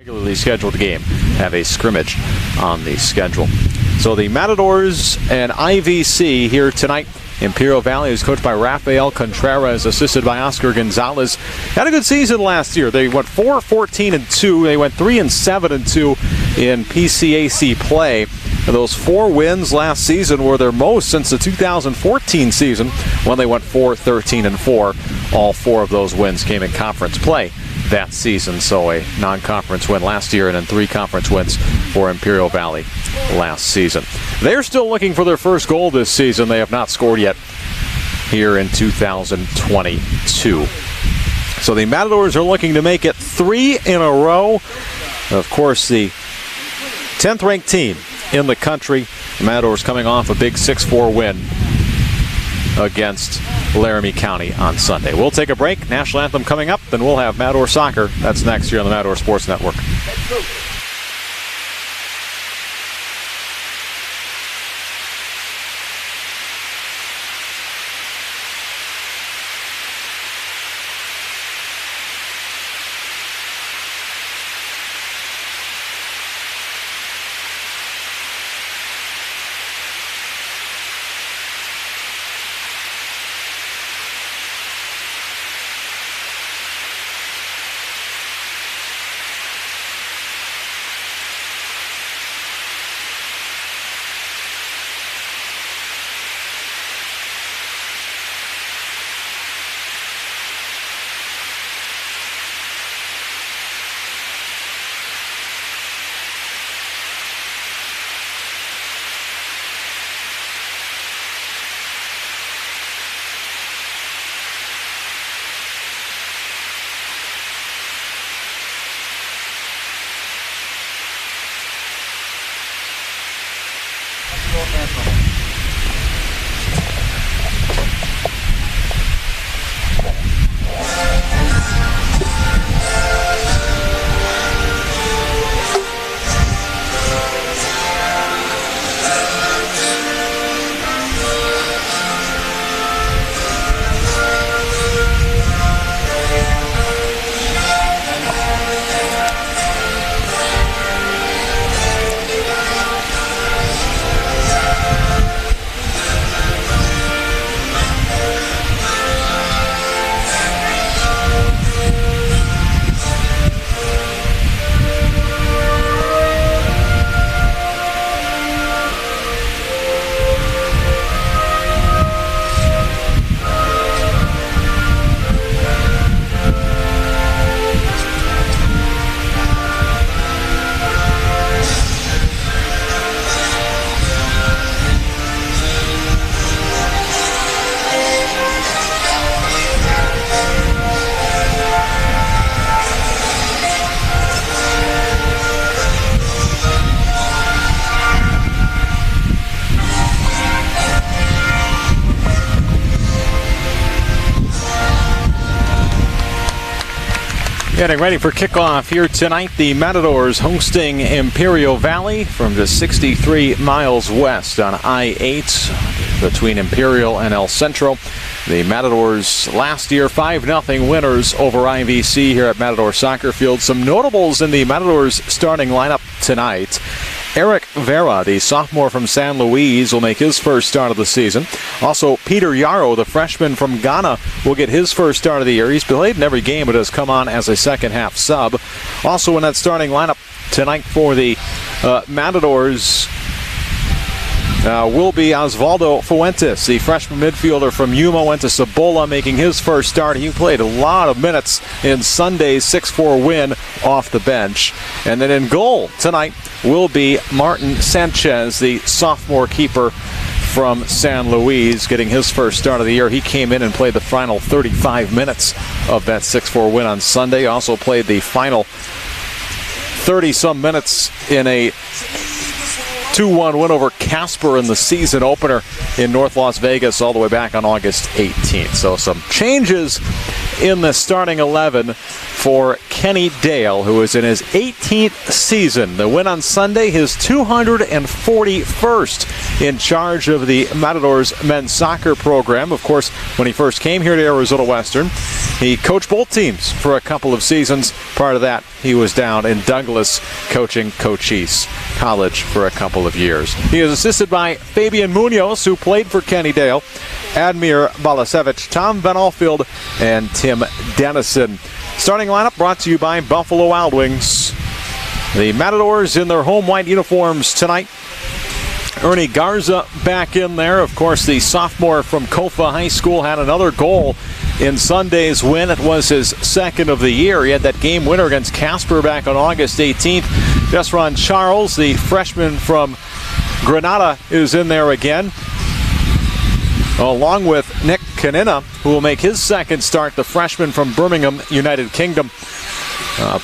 Regularly scheduled game have a scrimmage on the schedule. So the Matadors and IVC here tonight. Imperial Valley is coached by Rafael Contreras, assisted by Oscar Gonzalez. Had a good season last year. They went 4-14-2. They went 3-7-2 in PCAC play. And those 4 wins last season were their most since the 2014 season when they went 4-13-4. All 4 of those wins came in conference play that season. So a non-conference win last year and then 3 conference wins for Imperial Valley last season. They're still looking for their first goal this season. They have not scored yet here in 2022. So the Matadors are looking to make it 3 in a row. Of course, the 10th ranked team in the country. The Matadors coming off a big 6-4 win against Laramie County on Sunday. We'll take a break. National anthem coming up, then we'll have Matador soccer. That's next here on the Matador Sports Network. Getting ready for kickoff here tonight. The Matadors hosting Imperial Valley from just 63 miles west on I-8 between Imperial and El Centro. The Matadors last year 5-0 winners over IVC here at Matador Soccer Field. Some notables in the Matadors starting lineup tonight. Eric Vera, the sophomore from San Luis, will make his first start of the season. Also, Peter Yarrow, the freshman from Ghana, will get his first start of the year. He's played in every game but has come on as a second-half sub. Also in that starting lineup tonight for the Matadors will be Osvaldo Fuentes, the freshman midfielder from Yuma, went to Cibola, making his first start. He played a lot of minutes in Sunday's 6-4 win off the bench. And then in goal tonight will be Martin Sanchez, the sophomore keeper from San Luis, getting his first start of the year. He came in and played the final 35 minutes of that 6-4 win on Sunday. Also played the final 30-some minutes in a 2-1 win over Casper in the season opener in North Las Vegas all the way back on August 18th. So some changes in the starting 11 for Kenny Dale, who is in his 18th season. The win on Sunday, his 241st in charge of the Matadors men's soccer program. Of course, when he first came here to Arizona Western, he coached both teams for a couple of seasons. Prior to that, he was down in Douglas coaching Cochise College for a couple of years. He is assisted by Fabian Munoz, who played for Kenny Dale, Admir Balasevich, Tom Van Alfield, and Tim Dennison. Starting lineup brought to you by Buffalo Wild Wings. The Matadors in their home white uniforms tonight. Ernie Garza back in there. Of course, the sophomore from Kofa High School had another goal in Sunday's win. It was his second of the year. He had that game winner against Casper back on August 18th. Jesron Charles, the freshman from Granada, is in there again, along with Nick Kanina, who will make his second start, the freshman from Birmingham, United Kingdom.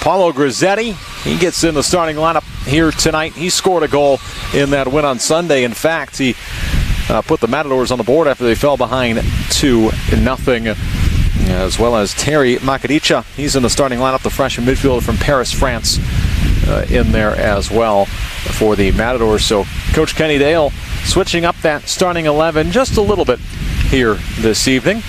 Paulo Grizzetti, he gets in the starting lineup here tonight. He scored a goal in that win on Sunday. In fact, he put the Matadors on the board after they fell behind 2-0, as well as Terry Makadicha. He's in the starting lineup, the freshman midfielder from Paris, France, in there as well for the Matadors. So Coach Kenny Dale switching up that starting 11 just a little bit here this evening.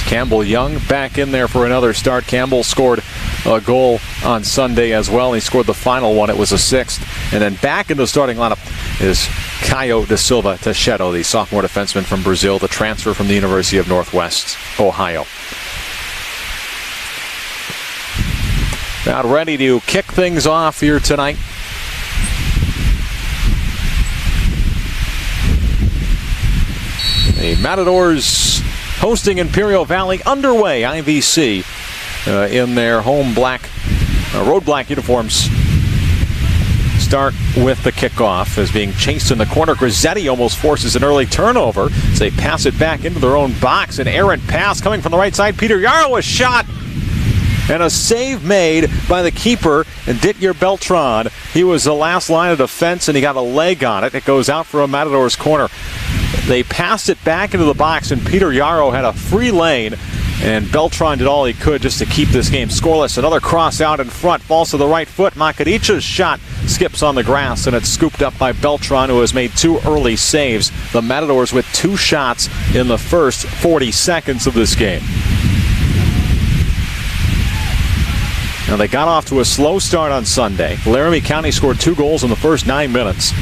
Campbell Young back in there for another start. Campbell scored a goal on Sunday as well. He scored the final one. It was a sixth. And then back in the starting lineup is Caio da Silva Techedo, the sophomore defenseman from Brazil, the transfer from the University of Northwest Ohio. About ready to kick things off here tonight. The Matadors hosting Imperial Valley underway. IVC in their home black, road black uniforms. Start with the kickoff as being chased in the corner. Grizzetti almost forces an early turnover as they pass it back into their own box. An errant pass coming from the right side. Peter Yarrow, a shot and a save made by the keeper, and Dityer Beltran. He was the last line of defense and he got a leg on it. It goes out for a Matadors corner. They passed it back into the box, and Peter Yarrow had a free lane, and Beltran did all he could just to keep this game scoreless. Another cross out in front, falls to the right foot. Makadicha's shot skips on the grass, and it's scooped up by Beltran, who has made two early saves. The Matadors with two shots in the first 40 seconds of this game. Now, they got off to a slow start on Sunday. Laramie County scored 2 goals in the first 9 minutes.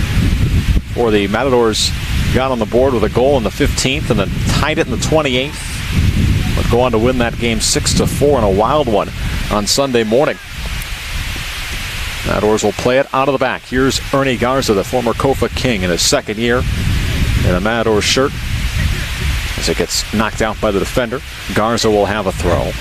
Or the Matadors got on the board with a goal in the 15th and then tied it in the 28th. But go on to win that game 6-4 in a wild one on Sunday morning. Matadors will play it out of the back. Here's Ernie Garza, the former Kofa King, in his second year in a Matadors shirt. As it gets knocked out by the defender, Garza will have a throw.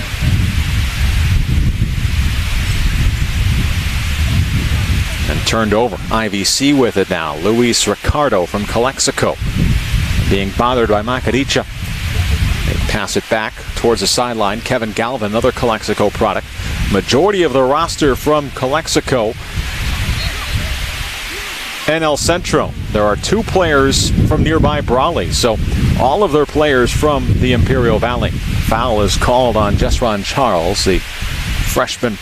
And turned over. IVC with it now. Luis Ricardo from Calexico being bothered by Makadicha. They pass it back towards the sideline. Kevin Galvin, another Calexico product. Majority of the roster from Calexico and El Centro. There are 2 players from nearby Brawley, so all of their players from the Imperial Valley. Foul is called on Jesron Charles, the freshman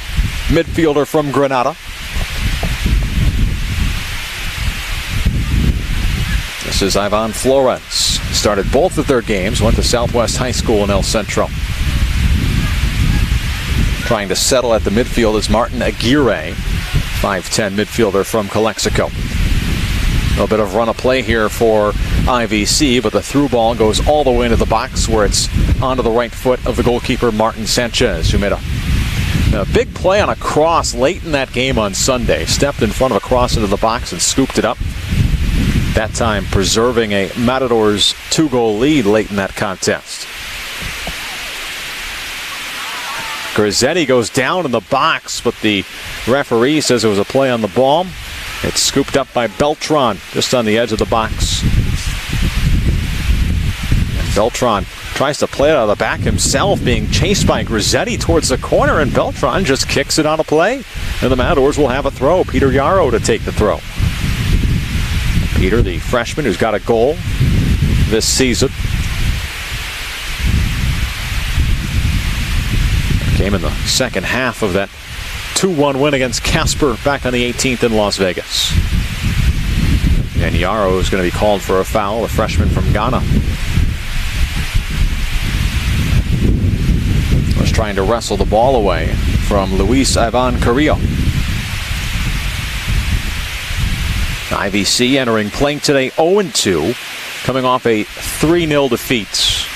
midfielder from Granada. This is Ivan Flores. Started both of their games, went to Southwest High School in El Centro. Trying to settle at the midfield is Martin Aguirre, 5'10" midfielder from Calexico. A little bit of run of play here for IVC, but the through ball goes all the way into the box where it's onto the right foot of the goalkeeper Martin Sanchez, who made a big play on a cross late in that game on Sunday. Stepped in front of a cross into the box and scooped it up. That time preserving a Matadors 2-goal lead late in that contest. Grizzetti goes down in the box, but the referee says it was a play on the ball. It's scooped up by Beltran just on the edge of the box. And Beltran tries to play it out of the back himself, being chased by Grizzetti towards the corner, and Beltran just kicks it on a play. And the Matadors will have a throw. Peter Yarrow to take the throw. Peter, the freshman who's got a goal this season. Came in the second half of that 2-1 win against Casper back on the 18th in Las Vegas. And Yaro is going to be called for a foul, the freshman from Ghana. Was trying to wrestle the ball away from Luis Ivan Carrillo. IVC entering playing today 0-2, coming off a 3-0 defeat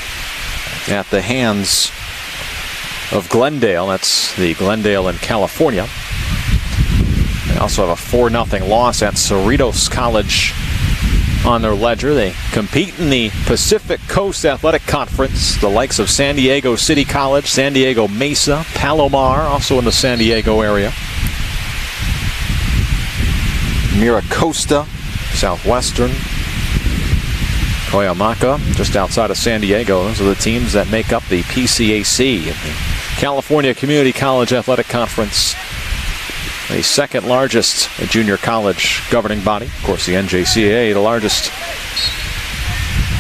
at the hands of Glendale. That's the Glendale in California. They also have a 4-0 loss at Cerritos College on their ledger. They compete in the Pacific Coast Athletic Conference. The likes of San Diego City College, San Diego Mesa, Palomar, also in the San Diego area. Miracosta, Southwestern, Cuyamaca, just outside of San Diego. Those are the teams that make up the PCAC, the California Community College Athletic Conference, the second largest junior college governing body. Of course, the NJCAA, the largest,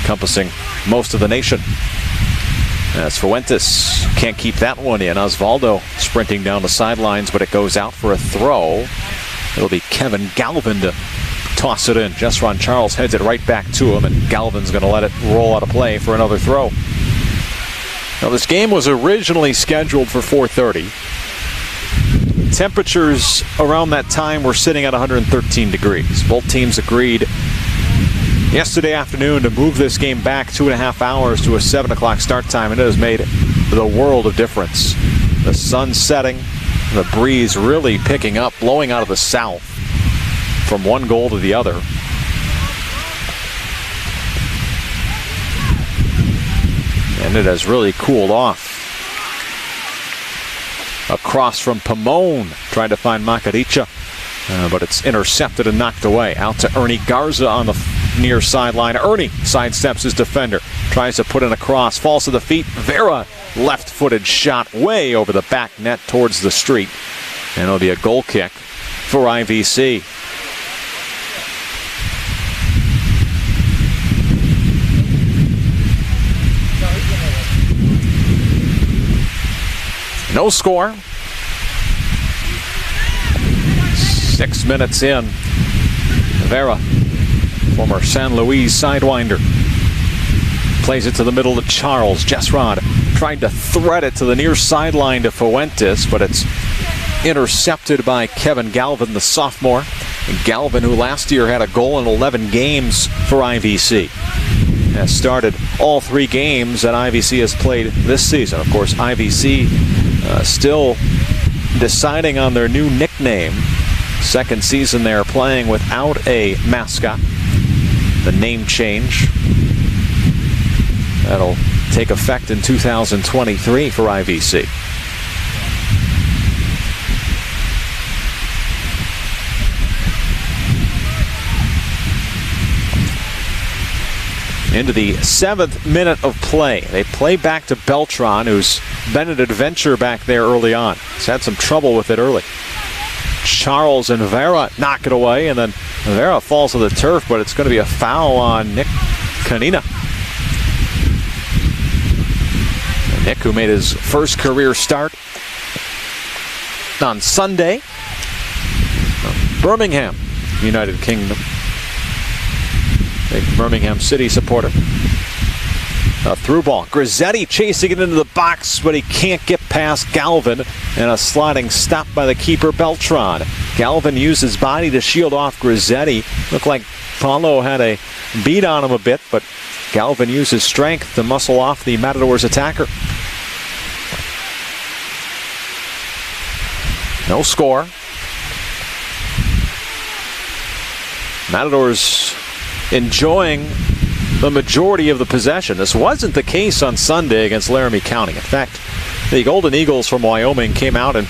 encompassing most of the nation. As Fuentes can't keep that one in. Osvaldo sprinting down the sidelines, but it goes out for a throw. It'll be Kevin Galvin to toss it in. Jesron Charles heads it right back to him, and Galvin's going to let it roll out of play for another throw. Now, this game was originally scheduled for 4:30. Temperatures around that time were sitting at 113 degrees. Both teams agreed yesterday afternoon to move this game back 2.5 hours to a 7 o'clock start time, and it has made the world of difference. The sun setting, the breeze really picking up, blowing out of the south from one goal to the other. And it has really cooled off. Across from Pomone, trying to find Makaricha, but it's intercepted and knocked away. Out to Ernie Garza on the near sideline. Ernie sidesteps his defender, tries to put in a cross, falls to the feet. Vera, left-footed shot way over the back net towards the street. And it'll be a goal kick for IVC. No score. 6 minutes in. Vera, former San Luis sidewinder, plays it to the middle to Charles. Jesrod tried to thread it to the near sideline to Fuentes, but it's intercepted by Kevin Galvin, the sophomore. And Galvin, who last year had a goal in 11 games for IVC, has started all 3 games that IVC has played this season. Of course, IVC still deciding on their new nickname. Second season they're playing without a mascot. The name change that'll take effect in 2023 for IVC. Into the 7th minute of play. They play back to Beltran, who's been an adventure back there early on. He's had some trouble with it early. Charles and Vera knock it away, and then Vera falls to the turf, but it's going to be a foul on Nick Kanina. Nick, who made his first career start on Sunday, Birmingham, United Kingdom. Big Birmingham City supporter. A through ball. Grizzetti chasing it into the box, but he can't get past Galvin, and a sliding stop by the keeper, Beltran. Galvin used his body to shield off Grizzetti. Looked like Paulo had a beat on him a bit, but Galvin used his strength to muscle off the Matadors attacker. No score. Matadors enjoying the majority of the possession. This wasn't the case on Sunday against Laramie County. In fact, the Golden Eagles from Wyoming came out and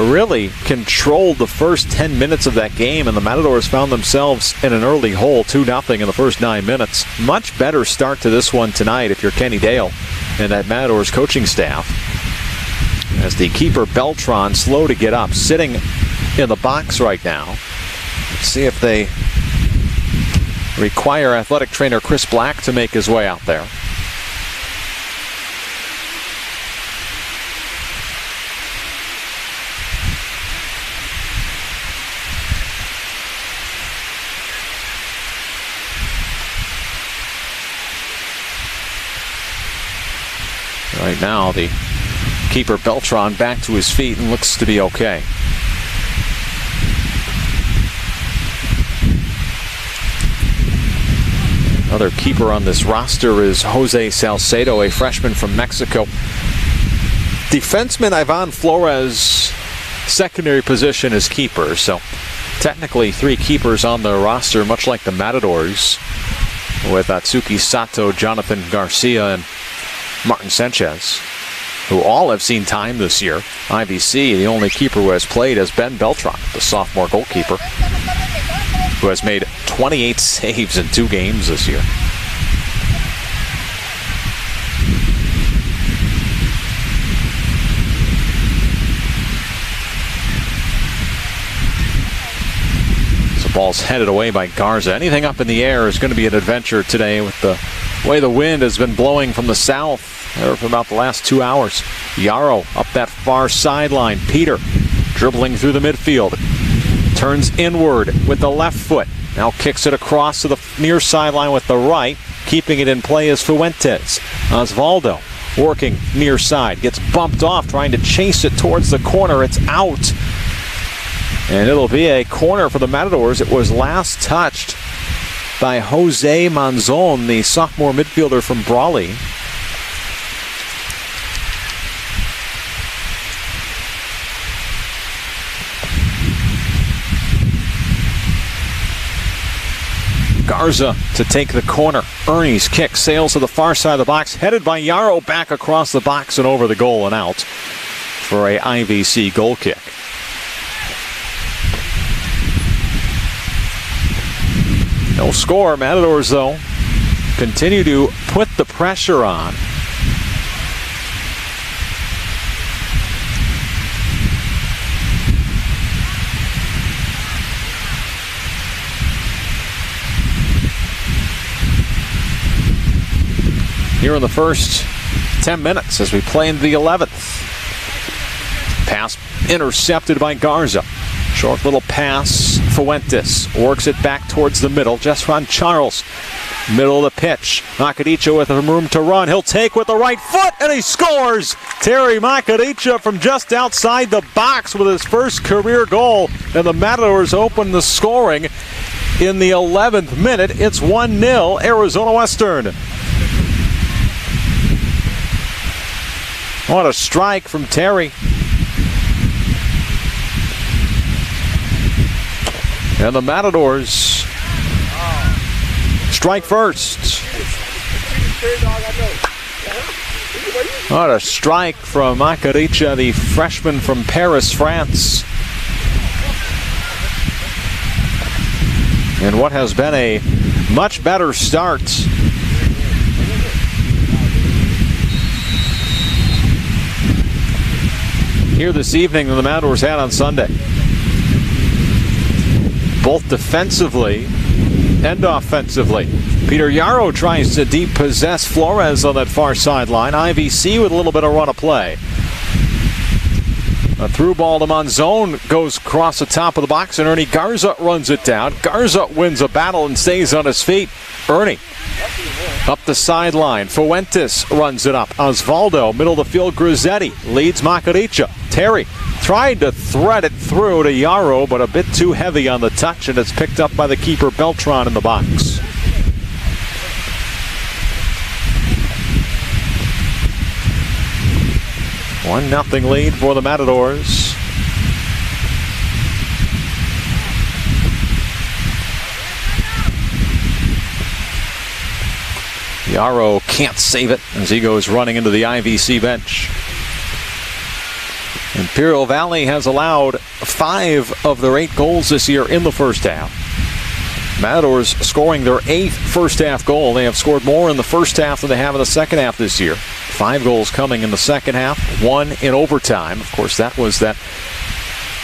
really controlled the first 10 minutes of that game, and the Matadors found themselves in an early hole, 2-0 in the first 9 minutes. Much better start to this one tonight if you're Kenny Dale and that Matadors coaching staff. As the keeper Beltran, slow to get up, sitting in the box right now. Let's see if they require athletic trainer Chris Black to make his way out there. Right now, the keeper Beltran back to his feet and looks to be okay. Another keeper on this roster is Jose Salcedo, a freshman from Mexico. Defenseman Ivan Flores, secondary position is keeper, so technically 3 keepers on the roster, much like the Matadors, with Atsuki Sato, Jonathan Garcia, and Martin Sanchez, who all have seen time this year. IVC, the only keeper who has played, has Ben Beltran, the sophomore goalkeeper, who has made 28 saves in 2 games this year. The ball's headed away by Garza. Anything up in the air is going to be an adventure today with the way the wind has been blowing from the south for about the last 2 hours. Yarrow up that far sideline. Peter dribbling through the midfield. Turns inward with the left foot. Now kicks it across to the near sideline with the right. Keeping it in play is Fuentes. Osvaldo working near side. Gets bumped off trying to chase it towards the corner. It's out. And it'll be a corner for the Matadors. It was last touched by Jose Manzon, the sophomore midfielder from Brawley. Garza to take the corner. Ernie's kick sails to the far side of the box, headed by Yarrow back across the box and over the goal and out for a IVC goal kick. No score. Matadors, though, continue to put the pressure on. Here in the first 10 minutes as we play into the 11th. Pass intercepted by Garza. Short little pass. Fuentes works it back towards the middle. Jesron Charles, middle of the pitch. Makadicha with room to run. He'll take with the right foot, and he scores! Terry Makadicha from just outside the box with his first career goal. And the Matadors open the scoring in the 11th minute. It's 1-0 Arizona Western. What a strike from Terry. And the Matadors strike first. What a strike from Makaricha, the freshman from Paris, France. And what has been a much better start. Here this evening than the Matadors had on Sunday. Both defensively and offensively. Peter Yarrow tries to depossess Flores on that far sideline. IVC with a little bit of run of play. A through ball to Manzon goes across the top of the box, and Ernie Garza runs it down. Garza wins a battle and stays on his feet. Ernie up the sideline. Fuentes runs it up. Osvaldo, middle of the field. Grizzetti leads Makaricha. Terry tried to thread it through to Yarrow, but a bit too heavy on the touch, and it's picked up by the keeper Beltran in the box. One nothing lead for the Matadors. Yarrow can't save it as he goes running into the IVC bench. Imperial Valley has allowed 5 of their 8 goals this year in the first half. Matadors scoring their 8th first half goal. They have scored more in the first half than they have in the second half this year. 5 goals coming in the second half, 1 in overtime. Of course, that was that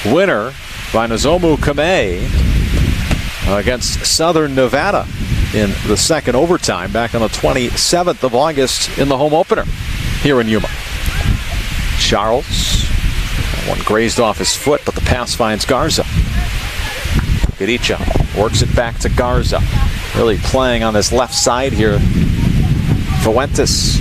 winner by Nozomu Kame against Southern Nevada in the second overtime back on the 27th of August in the home opener here in Yuma. Charles, one grazed off his foot, but the pass finds Garza. Garicha works it back to Garza. Really playing on this left side here. Fuentes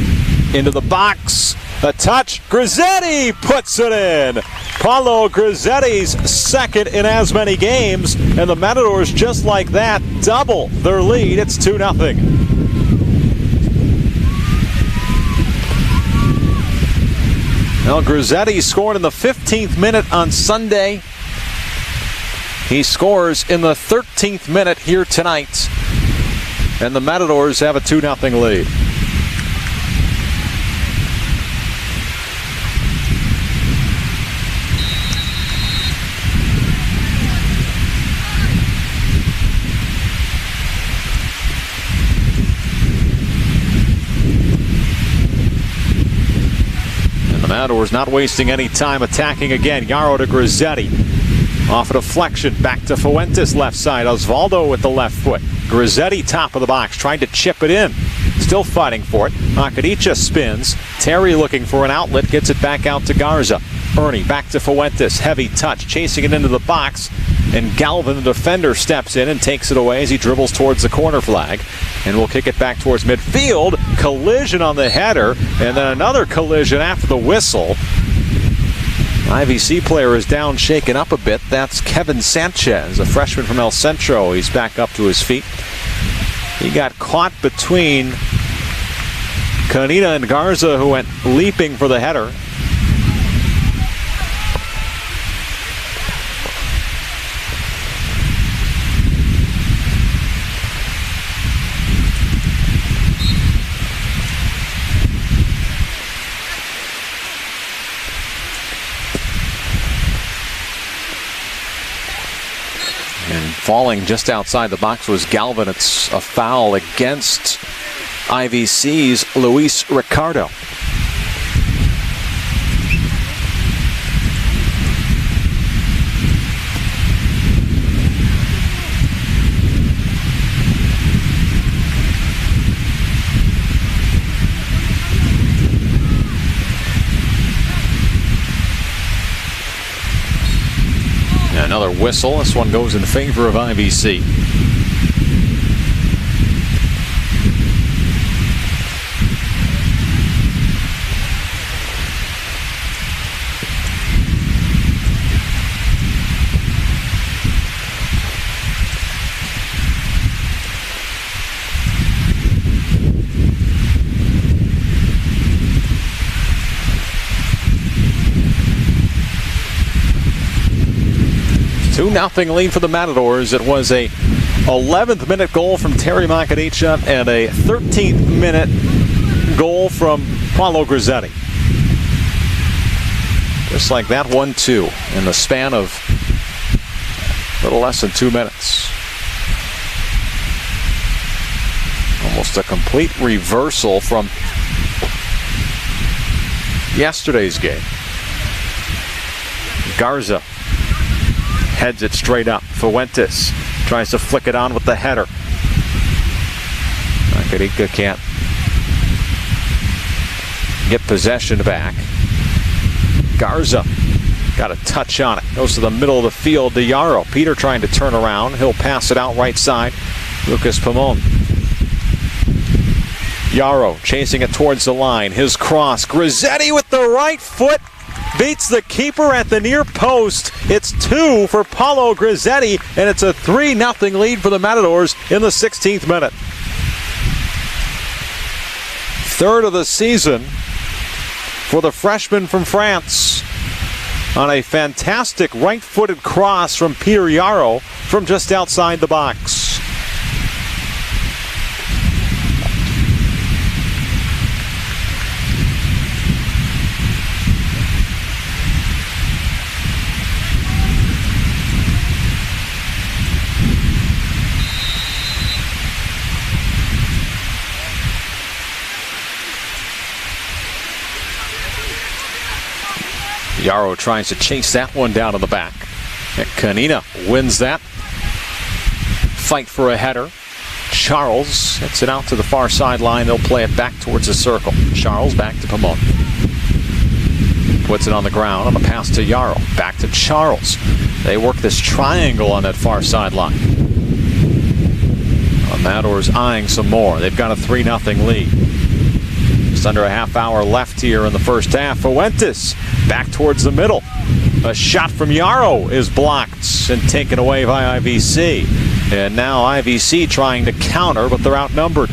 into the box. A touch. Grizzetti puts it in. Paulo Grizzetti's second in as many games. And the Matadors, just like that, double their lead. It's 2-0. Now Grizzetti scored in the 15th minute on Sunday. He scores in the 13th minute here tonight. And the Matadors have a 2-0 lead. And the Matadors not wasting any time attacking again. Yarrow to Grizzetti. Off a deflection, back to Fuentes left side. Osvaldo with the left foot. Grizzetti top of the box, trying to chip it in. Still fighting for it. Makaricha spins. Terry looking for an outlet, gets it back out to Garza. Ernie back to Fuentes, heavy touch, chasing it into the box. And Galvin, the defender, steps in and takes it away as he dribbles towards the corner flag. And we'll kick it back towards midfield. Collision on the header, and then another collision after the whistle. IVC player is down, shaken up a bit. That's Kevin Sanchez, a freshman from El Centro. He's back up to his feet. He got caught between Canina and Garza, who went leaping for the header. Falling just outside the box was Galvin. It's a foul against IVC's Luis Ricardo. Another whistle. This one goes in favor of IVC. Nothing lead for the Matadors. It was a 11th minute goal from Terry Makaricha and a 13th minute goal from Paulo Grizzetti. Just like that, 1-2 in the span of a little less than 2 minutes. Almost a complete reversal from yesterday's game. Garza heads it straight up. Fuentes tries to flick it on with the header. Makaricha can't get possession back. Garza got a touch on it. Goes to the middle of the field to Yarrow. Peter trying to turn around. He'll pass it out right side. Lucas Pamon. Yarrow chasing it towards the line. His cross. Grizzetti with the right foot. Beats the keeper at the near post. It's 2 for Paulo Grizzetti, and it's a 3-0 lead for the Matadors in the 16th minute. Third of the season for the freshman from France on a fantastic right-footed cross from Peter Yarrow from just outside the box. Yarrow tries to chase that one down in the back. And Canina wins that. Fight for a header. Charles. Hits it out to the far sideline. They'll play it back towards the circle. Charles back to Pamon. Puts it on the ground on the pass to Yarrow. Back to Charles. They work this triangle on that far sideline. Matadors eyeing some more. They've got a 3-0 lead. Just under a half hour left here in the first half. Fuentes back towards the middle. A shot from Yarrow is blocked and taken away by IVC. And now IVC trying to counter, but they're outnumbered.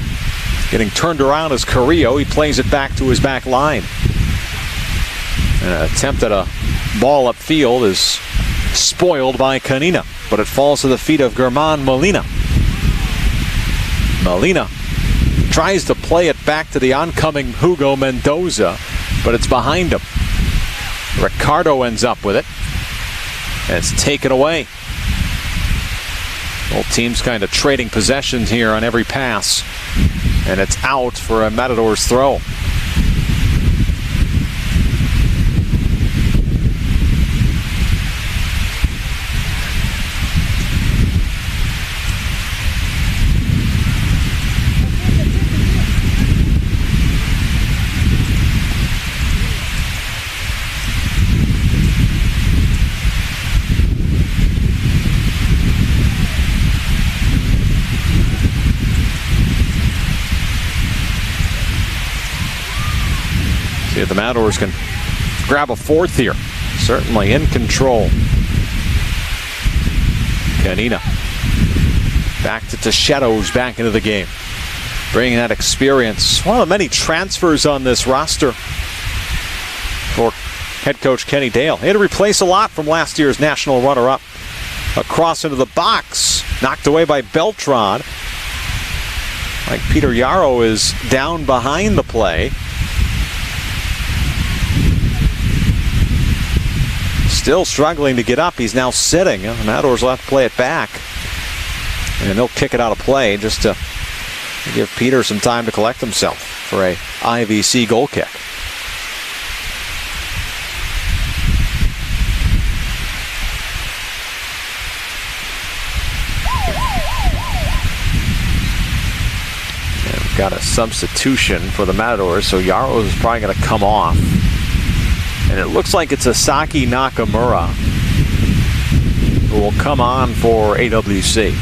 Getting turned around is Carrillo. He plays it back to his back line. An attempt at a ball upfield is spoiled by Canina, but it falls to the feet of German Molina. Molina tries to play it back to the oncoming Hugo Mendoza, but it's behind him. Ricardo ends up with it, and it's taken away. Both teams kind of trading possessions here on every pass, and it's out for a Matadors throw. See if the Matadors can grab a fourth here. Certainly in control. Canina. Back to Shadows back into the game. Bringing that experience. One of the many transfers on this roster for head coach Kenny Dale. He had to replace a lot from last year's national runner-up. A cross into the box. Knocked away by Beltran. Like Peter Yarrow is down behind the play. Still struggling to get up. He's now sitting. The Matadors will have to play it back. And they'll kick it out of play just to give Peter some time to collect himself for a IVC goal kick. And we've got a substitution for the Matadors, so Yarrow is probably going to come off. And it looks like it's Asaki Nakamura who will come on for AWC.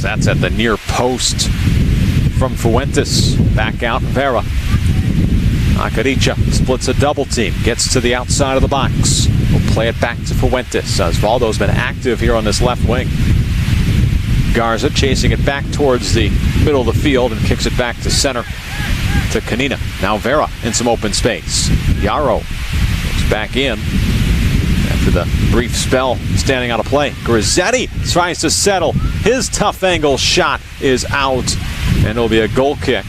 That's at the near post from Fuentes. Back out Vera. Acaricia splits a double team. Gets to the outside of the box. We'll play it back to Fuentes. Osvaldo's been active here on this left wing. Garza chasing it back towards the middle of the field and kicks it back to center to Canina. Now Vera in some open space. Yarrow looks back in after the brief spell standing out of play. Grizzetti tries to settle. His tough angle shot is out, and it'll be a goal kick.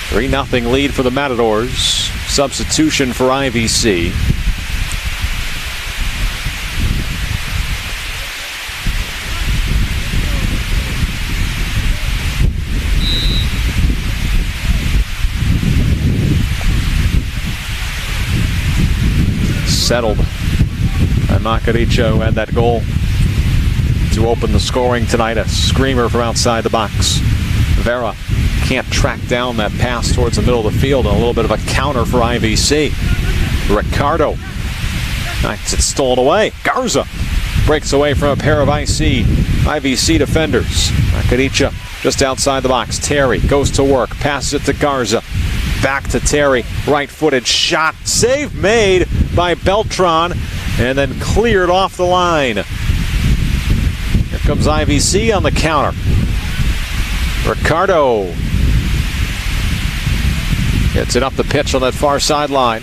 $3-0 lead for the Matadors. Substitution for IVC. Settled by Macaricia, who had that goal to open the scoring tonight. A screamer from outside the box. Vera can't track down that pass towards the middle of the field. And a little bit of a counter for IVC. Ricardo knocks it stolen away. Garza breaks away from a pair of IVC defenders. Macaricia just outside the box. Terry goes to work, passes it to Garza. Back to Terry, right-footed shot, save made by Beltran, and then cleared off the line. Here comes IVC on the counter. Ricardo gets it up the pitch on that far sideline.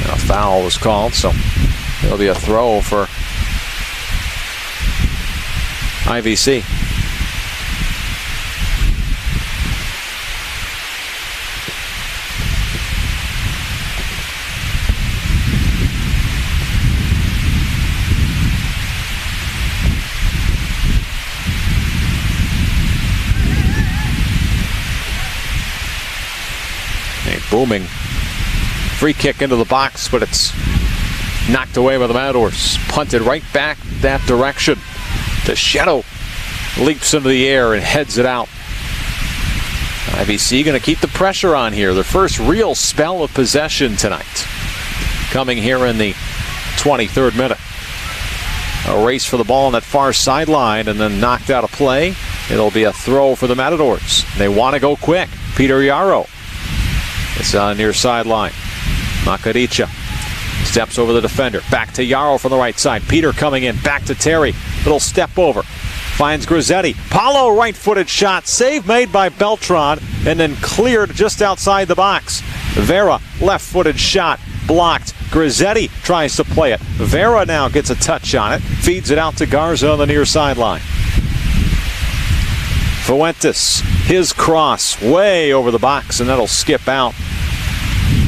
A foul was called, so it'll be a throw for IVC. A booming free kick into the box, but it's knocked away by the Matadors. Punted right back that direction. DeShetto leaps into the air and heads it out. IVC going to keep the pressure on here. Their first real spell of possession tonight, coming here in the 23rd minute. A race for the ball on that far sideline and then knocked out of play. It'll be a throw for the Matadors. They want to go quick. Peter Yarrow. It's on near sideline. Makaricha steps over the defender. Back to Yarrow from the right side. Peter coming in. Back to Terry. Little step over. Finds Grizzetti. Paulo right-footed shot. Save made by Beltran and then cleared just outside the box. Vera left-footed shot. Blocked. Grizzetti tries to play it. Vera now gets a touch on it. Feeds it out to Garza on the near sideline. Fuentes, his cross way over the box, and that'll skip out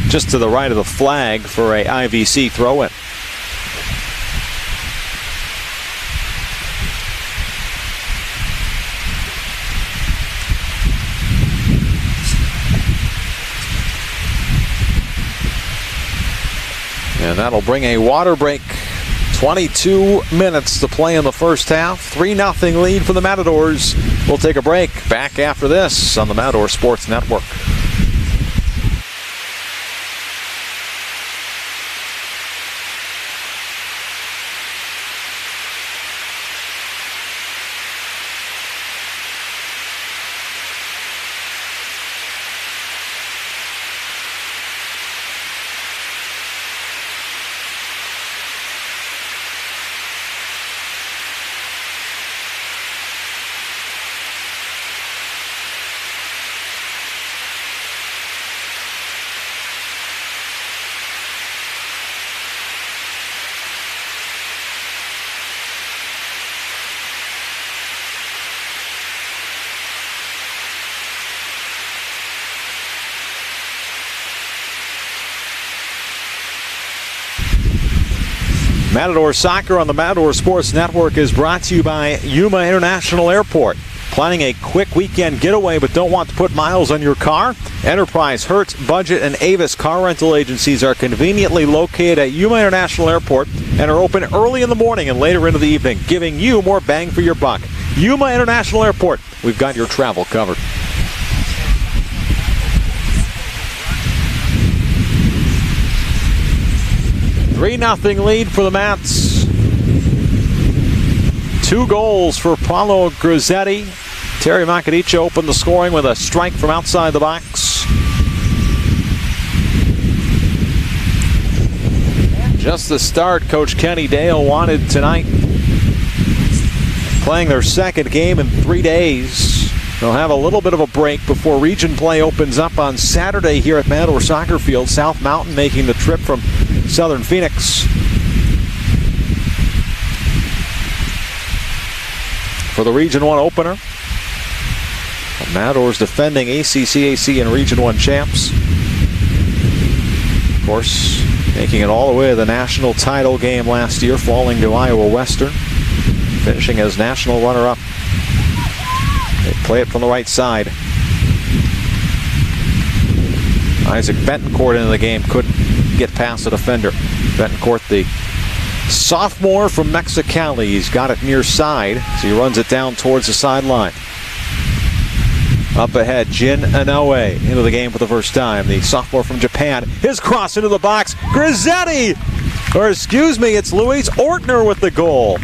just to the right of the flag for a IVC throw-in. And that'll bring a water break. 22 minutes to play in the first half. 3-0 lead for the Matadors. We'll take a break. Back after this on the Matador Sports Network. Matador Soccer on the Matador Sports Network is brought to you by Yuma International Airport. Planning a quick weekend getaway but don't want to put miles on your car? Enterprise, Hertz, Budget, and Avis car rental agencies are conveniently located at Yuma International Airport and are open early in the morning and later into the evening, giving you more bang for your buck. Yuma International Airport, we've got your travel covered. Three-0 lead for the Mats. 2 goals for Paulo Grizzetti. Terry Makaricha opened the scoring with a strike from outside the box. Just the start Coach Kenny Dale wanted tonight. Playing their second game in 3 days. They'll have a little bit of a break before region play opens up on Saturday here at Matador Soccer Field. South Mountain making the trip from Southern Phoenix. For the Region 1 opener, the Matadors defending ACCAC and Region 1 champs. Of course, making it all the way to the national title game last year, falling to Iowa Western, finishing as national runner-up. They play it from the right side. Isaac Betancourt into the game, couldn't get past the defender. Betancourt, the sophomore from Mexicali. He's got it near side, so he runs it down towards the sideline. Up ahead, Jin Inoue into the game for the first time. The sophomore from Japan. His cross into the box. Grizzetti! Or excuse me, it's Luis Ortner with the goal.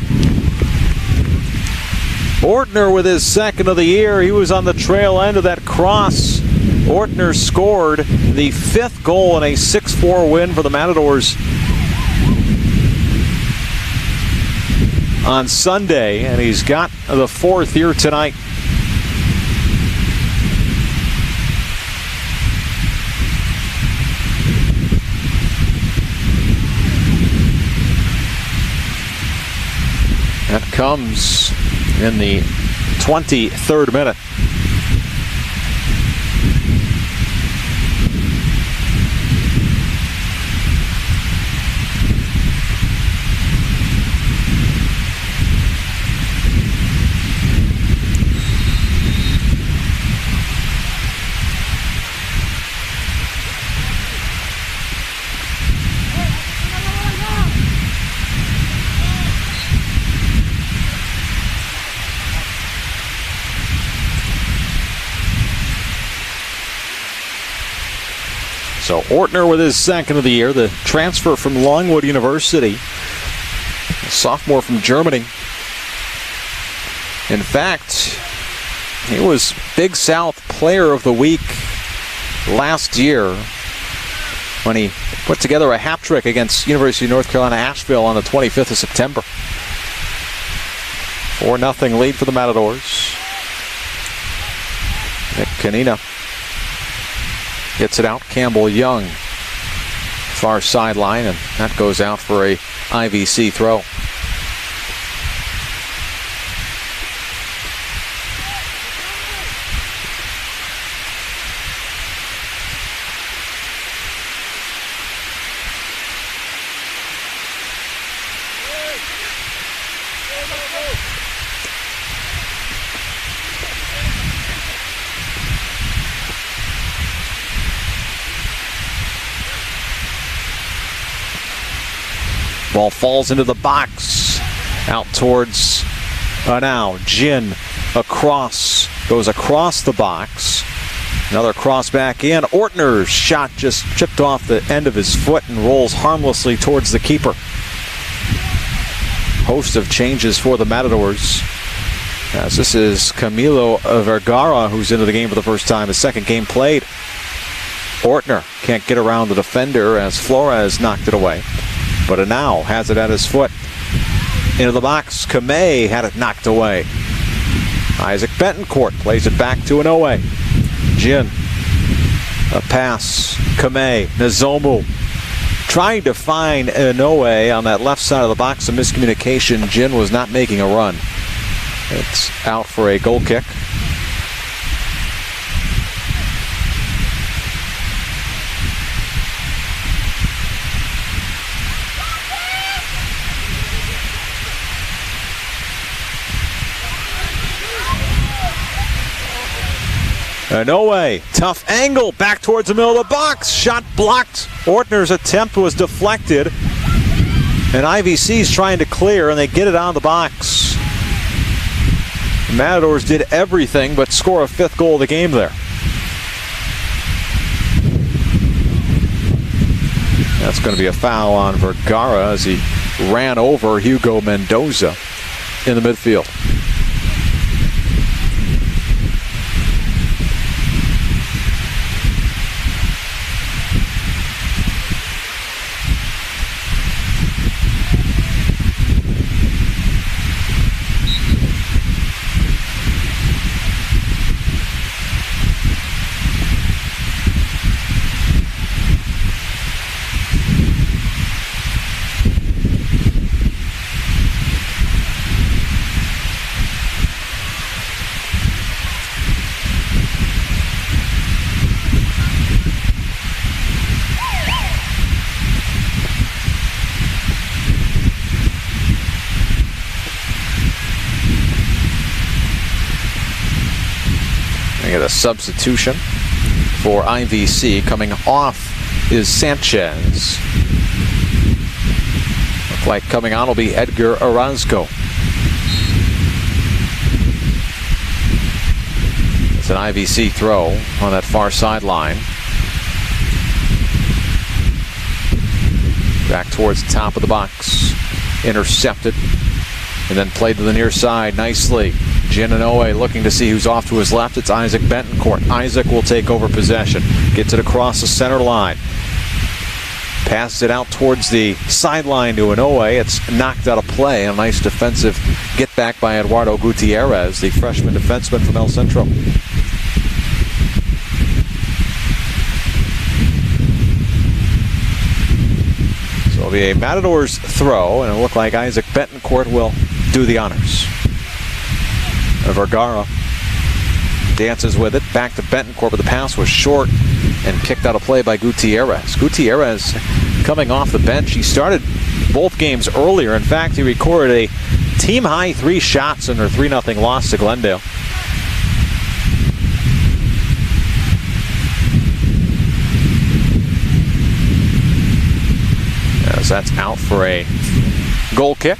Ortner with his second of the year. He was on the trail end of that cross. Ortner scored the 5th goal in a 6-4 win for the Matadors on Sunday, and he's got the 4th here tonight. That comes in the 23rd minute. So Ortner with his 2nd of the year, the transfer from Longwood University, a sophomore from Germany. In fact, he was Big South Player of the Week last year when he put together a hat trick against University of North Carolina Asheville on the 25th of September. 4-0 lead for the Matadors. Nick Kanina gets it out. Campbell Young, far sideline, and that goes out for a IVC throw. Ball falls into the box. Out towards now. Jin across. Goes across the box. Another cross back in. Ortner's shot just chipped off the end of his foot and rolls harmlessly towards the keeper. Host of changes for the Matadors, as this is Camilo Vergara, who's into the game for the first time. His 2nd game played. Ortner can't get around the defender as Flores knocked it away. But Anau has it at his foot. Into the box. Kamei had it knocked away. Isaac Betancourt plays it back to Inoue. Jin. A pass. Kamei. Nozomu. Trying to find Inoue on that left side of the box. A miscommunication. Jin was not making a run. It's out for a goal kick. Inoue, tough angle, back towards the middle of the box. Shot blocked. Ortner's attempt was deflected. And IVC's trying to clear, and they get it out of the box. The Matadors did everything but score a 5th goal of the game there. That's going to be a foul on Vergara as he ran over Hugo Mendoza in the midfield. Get a substitution for IVC. Coming off is Sanchez. Look like coming on will be Edgar Orozco. It's an IVC throw on that far sideline. Back towards the top of the box. Intercepted and then played to the near side nicely. Jin Inoue looking to see who's off to his left. It's Isaac Betancourt. Isaac will take over possession. Gets it across the center line. Passes it out towards the sideline to Inoue. It's knocked out of play. A nice defensive get back by Eduardo Gutierrez, the freshman defenseman from El Centro. So it'll be a Matadors throw, and it'll look like Isaac Betancourt will do the honors. Vergara dances with it. Back to Betancourt, but the pass was short and kicked out of play by Gutierrez. Gutierrez coming off the bench. He started both games earlier. In fact, he recorded a team-high 3 shots in their 3-0 loss to Glendale. As that's out for a goal kick.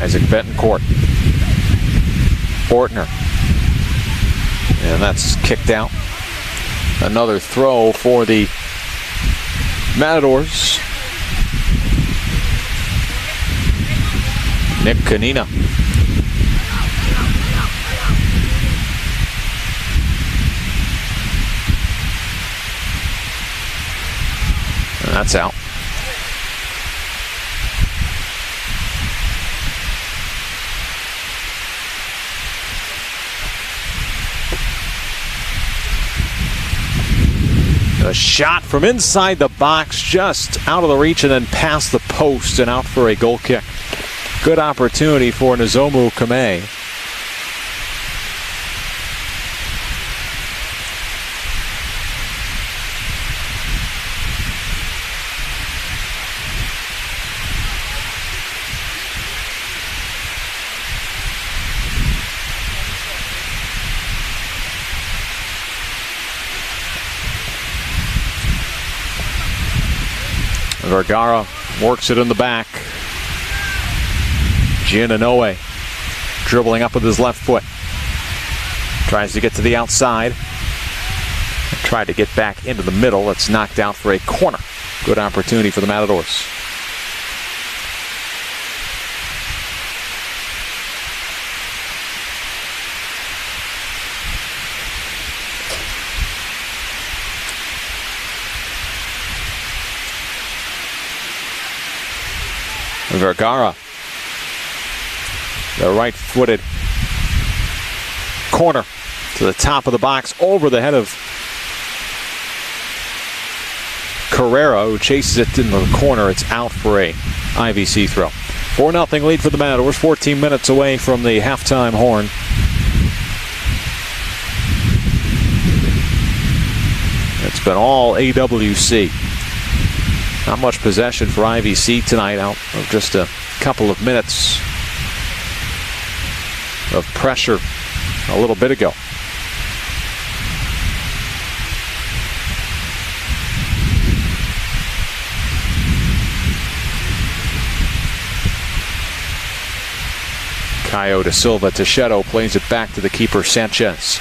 Isaac Betancourt. Ortner. And that's kicked out. Another throw for the Matadors. Nick Kanina. And that's out. A shot from inside the box, just out of the reach and then past the post and out for a goal kick. Good opportunity for Nozomu Kamei. Vergara works it in the back. Jin Inoue dribbling up with his left foot. Tries to get to the outside. Tried to get back into the middle. It's knocked out for a corner. Good opportunity for the Matadors. Vergara, the right-footed corner to the top of the box over the head of Carrera, who chases it into the corner. It's out for a IVC throw. 4-0 lead for the Matadors, 14 minutes away from the halftime horn. It's been all AWC. Not much possession for IVC tonight, out of just a couple of minutes of pressure a little bit ago. Caio da Silva Techedo plays it back to the keeper Sanchez.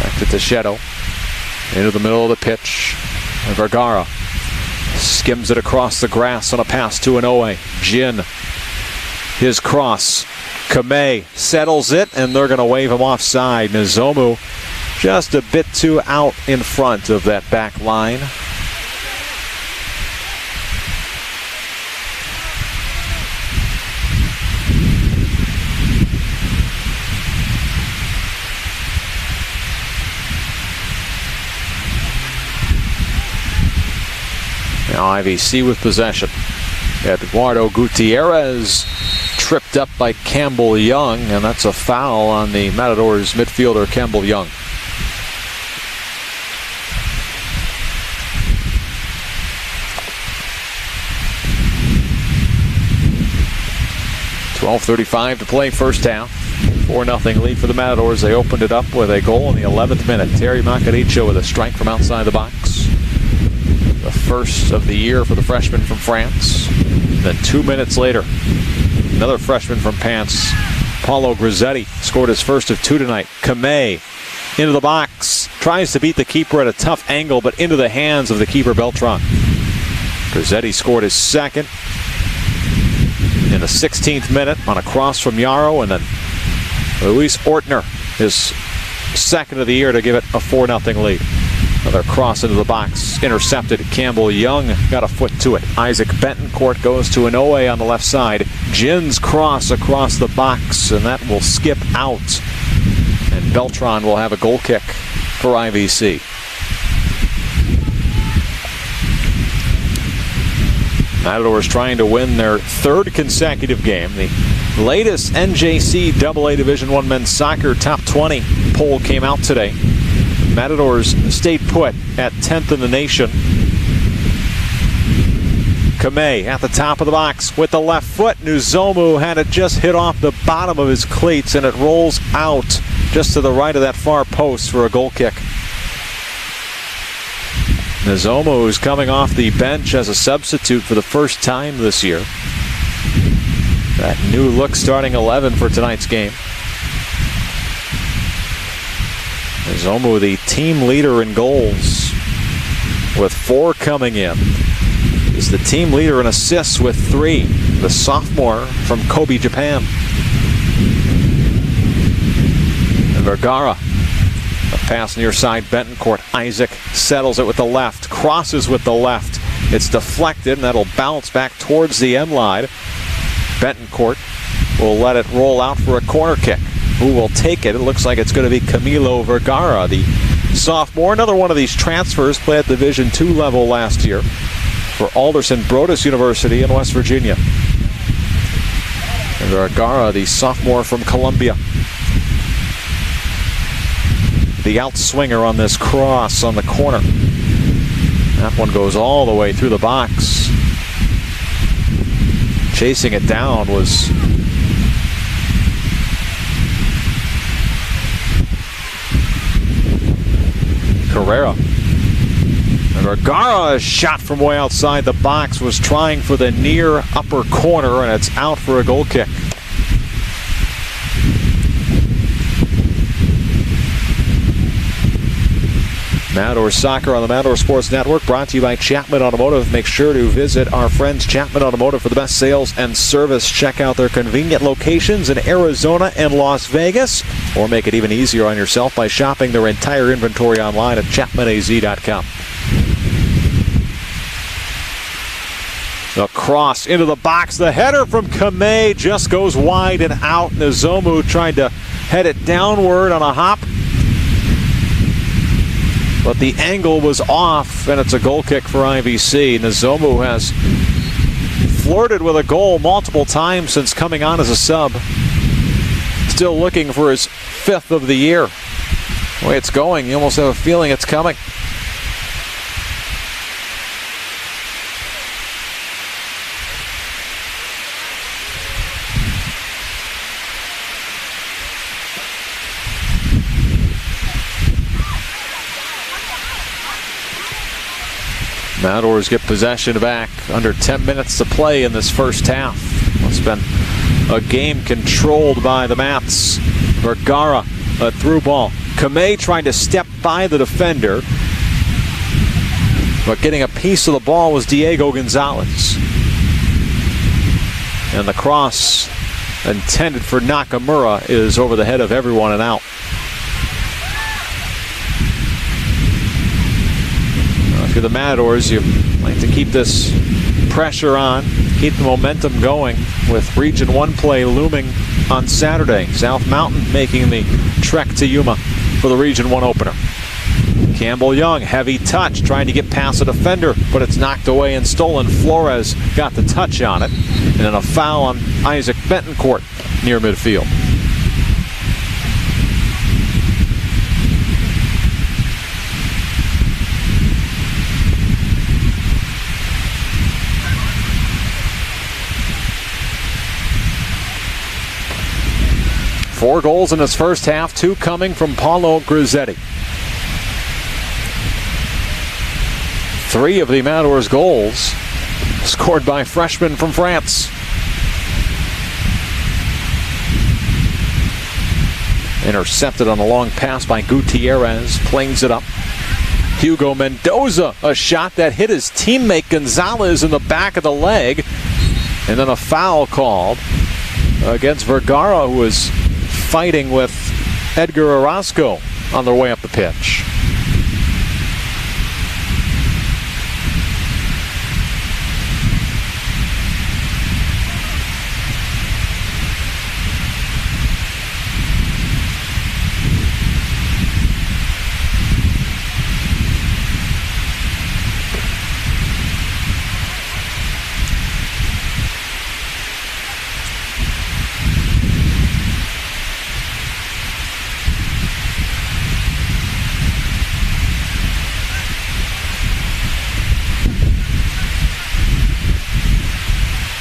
Back to Techedo. Into the middle of the pitch. Vergara skims it across the grass on a pass to Inoue. Jin, his cross. Kamei settles it, and they're going to wave him offside. Nozomu just a bit too out in front of that back line. Now IVC with possession. Eduardo Gutierrez tripped up by Campbell Young, and that's a foul on the Matadors midfielder Campbell Young. .12:35 to play first half. 4-0 lead for the Matadors. They opened it up with a goal in the 11th minute. Terry Macaricho with a strike from outside the box. The first of the year for the freshman from France. Then 2 minutes later, another freshman from France, Paulo Grisetti, scored his first of 2 tonight. Kamei into the box, tries to beat the keeper at a tough angle, but into the hands of the keeper, Beltran. Grisetti scored his second in the 16th minute on a cross from Yarrow, and then Luis Ortner, his second of the year, to give it a 4-0 lead. Another cross into the box, intercepted. Campbell Young got a foot to it. Isaac Betancourt goes to Inoue on the left side. Jin's cross across the box, and that will skip out. And Beltran will have a goal kick for IVC. Matadors trying to win their third consecutive game. The latest NJC AA Division I men's soccer top 20 poll came out today. Matadors stayed put at 10th in the nation. Kamei at the top of the box with the left foot. Nuzomu had it just hit off the bottom of his cleats, and it rolls out just to the right of that far post for a goal kick. Nuzomu is coming off the bench as a substitute for the first time this year. That new look starting 11 for tonight's game. Nuzomu, the team leader in goals, with 4 coming in. Is the team leader in assists with 3. The sophomore from Kobe, Japan. And Vergara. A pass near side, Betancourt. Isaac settles it with the left, crosses with the left. It's deflected, and that'll bounce back towards the end line. Betancourt will let it roll out for a corner kick. Who will take it? It looks like it's going to be Camilo Vergara, the sophomore. Another one of these transfers, played at Division II level last year for Alderson Broaddus University in West Virginia. And Vergara, the sophomore from Columbia. The outswinger on this cross on the corner. That one goes all the way through the box. Chasing it down was Carrera. And Vergara's shot from way outside the box was trying for the near upper corner, and it's out for a goal kick. Matador Soccer on the Matador Sports Network, brought to you by Chapman Automotive. Make sure to visit our friends Chapman Automotive for the best sales and service. Check out their convenient locations in Arizona and Las Vegas, or make it even easier on yourself by shopping their entire inventory online at chapmanaz.com. The cross into the box. The header from Kamei just goes wide and out. Nuzomu tried to head it downward on a hop, but the angle was off, and it's a goal kick for IVC. Nuzomu has flirted with a goal multiple times since coming on as a sub. Still looking for his 5th of the year. The way it's going, you almost have a feeling it's coming. Matadors get possession back. Under 10 minutes to play in this first half. It's been a game controlled by the Mats. Vergara, a through ball. Kamei trying to step by the defender, but getting a piece of the ball was Diego Gonzalez. And the cross intended for Nakamura is over the head of everyone and out. If you're the Matadors, you like to keep this pressure on, keep the momentum going with Region 1 play looming on Saturday. South Mountain making the trek to Yuma for the Region 1 opener. Campbell Young, heavy touch, trying to get past a defender, but it's knocked away and stolen. Flores got the touch on it, and then a foul on Isaac Betancourt near midfield. Four goals in his first half, 2 coming from Paulo Grisetti. 3 of the Matadors' goals scored by freshmen from France. Intercepted on a long pass by Gutierrez, plays it up. Hugo Mendoza, a shot that hit his teammate Gonzalez in the back of the leg. And then a foul called against Vergara, who was fighting with Edgar Orozco on their way up the pitch.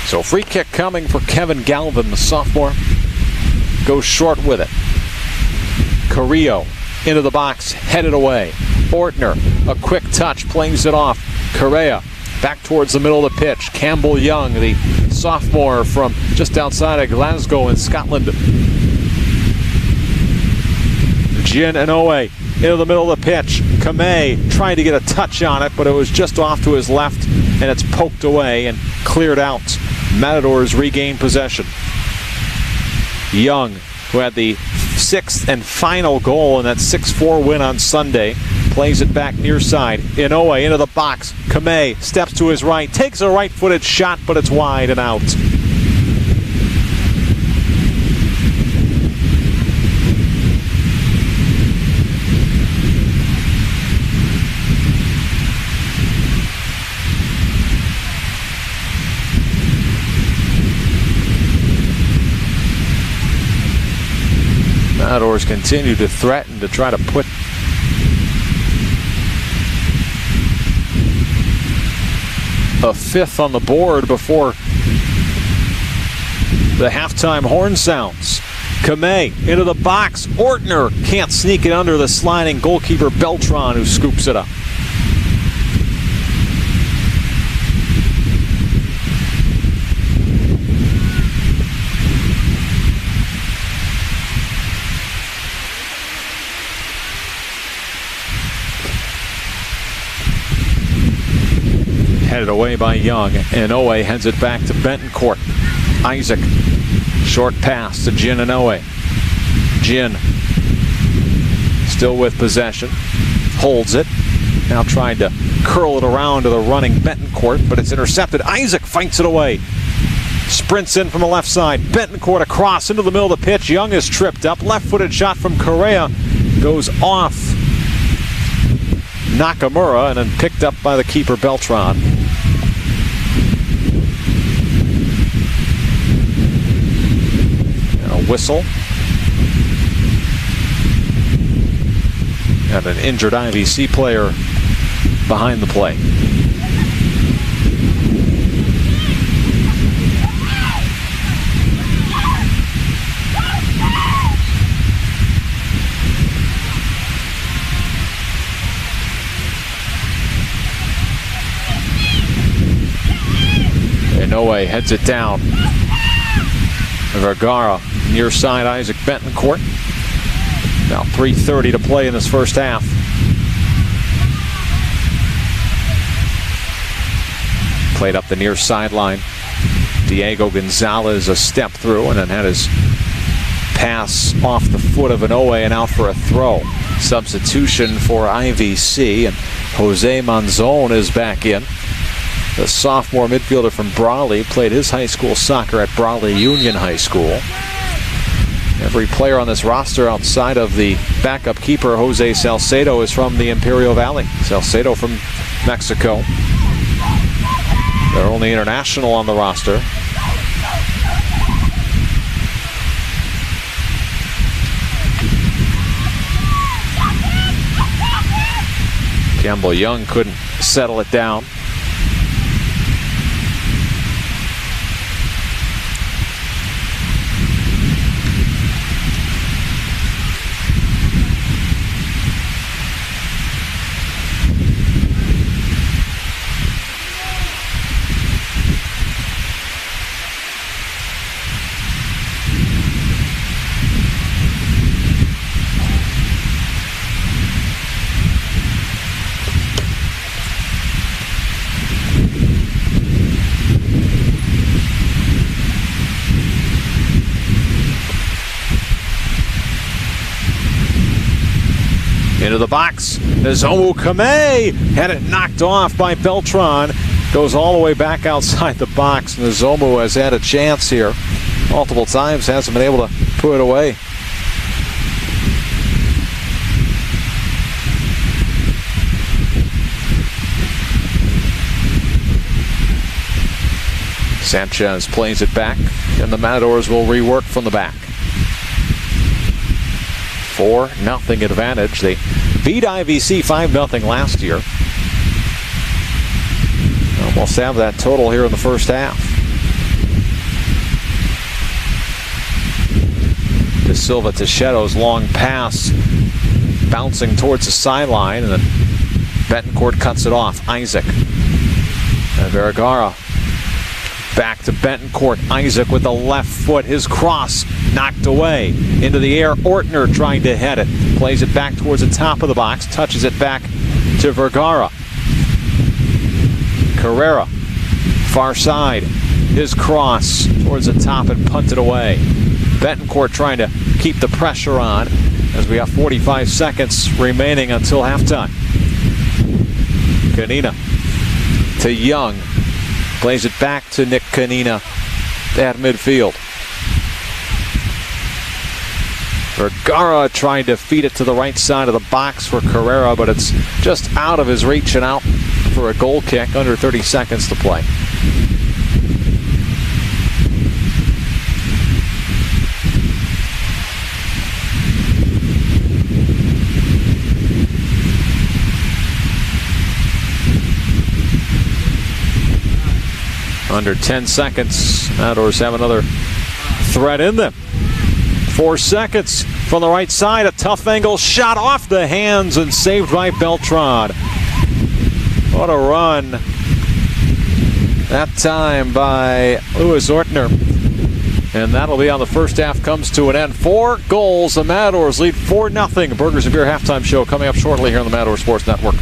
So free kick coming for Kevin Galvin, the sophomore. Goes short with it. Carrillo into the box, headed away. Ortner, a quick touch, plays it off. Correa back towards the middle of the pitch. Campbell Young, the sophomore from just outside of Glasgow in Scotland. Jin Inoue into the middle of the pitch. Kamei tried to get a touch on it, but it was just off to his left, and it's poked away and cleared out. Matadors regain possession. Young, who had the 6th and final goal in that 6-4 win on Sunday, plays it back near side. Inoue into the box. Kamei steps to his right, takes a right-footed shot, but it's wide and out. Matadors continue to threaten to try to put a 5th on the board before the halftime horn sounds. Kamei into the box. Ortner can't sneak it under the sliding goalkeeper Beltran, who scoops it up. Headed away by Young. Inoue heads it back to Bentoncourt. Isaac, short pass to Jin Inoue. Jin still with possession, holds it, now trying to curl it around to the running Bentoncourt, but it's intercepted. Isaac fights it away, sprints in from the left side. Bentoncourt across into the middle of the pitch. Young is tripped up, left-footed shot from Correa goes off Nakamura and then picked up by the keeper Beltran. And a whistle. And an injured IVC player behind the play. Inoue heads it down. Vergara near side, Isaac Bentoncourt. Now 3:30 to play in this first half. Played up the near sideline. Diego Gonzalez a step through and then had his pass off the foot of Inoue and out for a throw. Substitution for IVC, and Jose Manzon is back in. The sophomore midfielder from Brawley played his high school soccer at Brawley Union High School. Every player on this roster outside of the backup keeper, Jose Salcedo, is from the Imperial Valley. Salcedo from Mexico. They're only international on the roster. Campbell Young couldn't settle it down. Into the box. Nozomu Kame had it knocked off by Beltran. Goes all the way back outside the box. Nozomu has had a chance here multiple times. Hasn't been able to put it away. Sanchez plays it back, and the Matadors will rework from the back. 4-0 advantage. They beat IVC 5-0 last year. Almost have that total here in the first half. De Silva to Shadow's long pass, bouncing towards the sideline, and then Betancourt cuts it off. Isaac. And Vergara back to Betancourt. Isaac with the left foot. His cross knocked away. Into the air. Ortner trying to head it. Plays it back towards the top of the box. Touches it back to Vergara. Carrera. Far side. His cross towards the top and punted away. Betancourt trying to keep the pressure on as we have 45 seconds remaining until halftime. Kanina to Young. Plays it back to Nick Kanina at midfield. Vergara trying to feed it to the right side of the box for Carrera, but it's just out of his reach and out for a goal kick. Under 30 seconds to play. Under 10 seconds, Matadors have another threat in them. 4 seconds from the right side, a tough angle shot off the hands and saved by Beltran. What a run that time by Louis Ortner. And that'll be how the first half comes to an end. 4 goals, the Matadors lead 4-0. Burgers and Beer halftime show coming up shortly here on the Matador Sports Network.